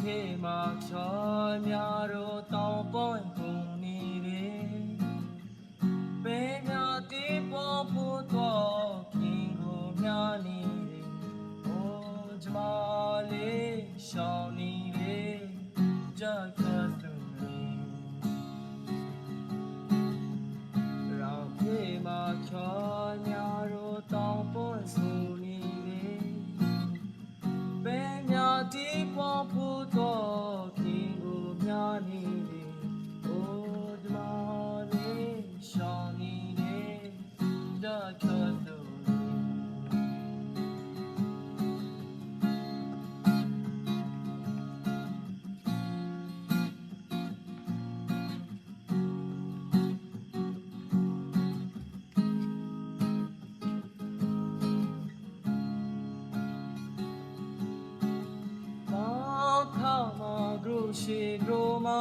ခေမှာချောများတို့တောင်းပွင့်ကုန်နေတယ်ပင်များတီးပေါ်ဖို့တော့ခင်ကိုများနေတယ်အိုးကျမလေးရှောင်းနေတယ်ကြက်ခတ်သူရောင်ခေမှာချောများတို့တောင်းပွင့်ကုန်နေတယ်ပင်များတီးပေါ်ဖို့တော့ခင်ကိုများနေတယ်အိုးကျမလေးရှောင်းနေတယ်ကြက်ခတ်သူရှိလိုမှာ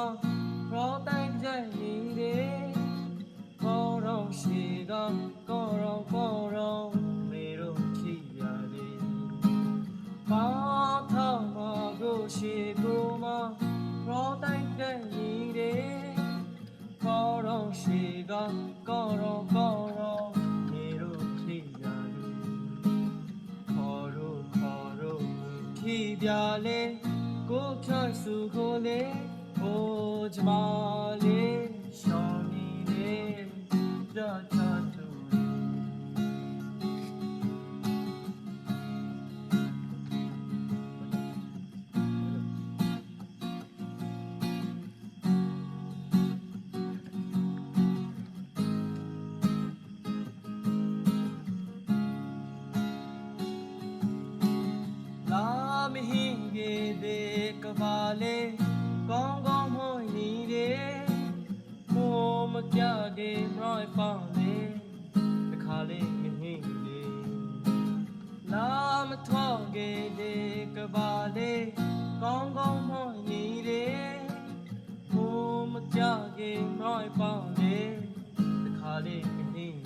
ရောတိုင်းကြိုက်နေတယ်ခေါ်တော့ရှိကကောတော့မေတို့ချီရတယ်ပေါင်းထောက်မှာကိုရှိလိုမှာရောတိုင်းကြိုက်နေတယ်ခေါ်တော့ရှိကကောတော့မေတို့ချီရတယ်ခေါ်တော့ချီပြလေကိုဖြတ်စုကိုလေဟိုကျမလေးရှောင်းနေတယ်ကြတ်ချသူလာမဟင်းကြီးတဲ့ကဘာလေးကောင်းမွန်နေတယ်မိုးမကြတဲ့ရိုက်ပေါင်းလေးတခါလေးမဟင်းလေးလာမထောက်ခဲ့တဲ့ကဘာလေးကောင်းမွန်နေတယ်မိုးမကြတဲ့ရိုက်ပေါင်းလေးတခါလေးမဟင်းလေး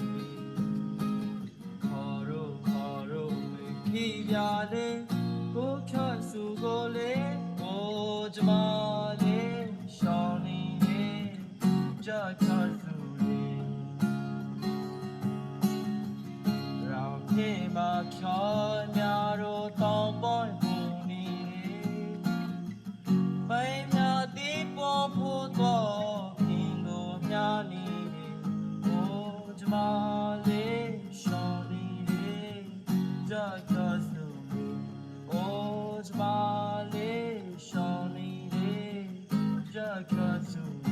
ခေါ်တော့ခီးပြလေးကိုဖြတ်စုကိုလေကိုကျမလေးရှောင်းနေတယ်ကြက်ခတ်စုလေးရောင်ခေမှာချောများတို့တောင်းပွင့်ကုန်နေတယ်ပိန်များတီးပေါ်ဖို့တော့ခင်ကိုများနေတယ်ကိုကျမလေးရှောင်းနေတယ်ကြက်ခတ်စုကျမလေးရှောင်းနေတယ်ကြက်ခတ်စု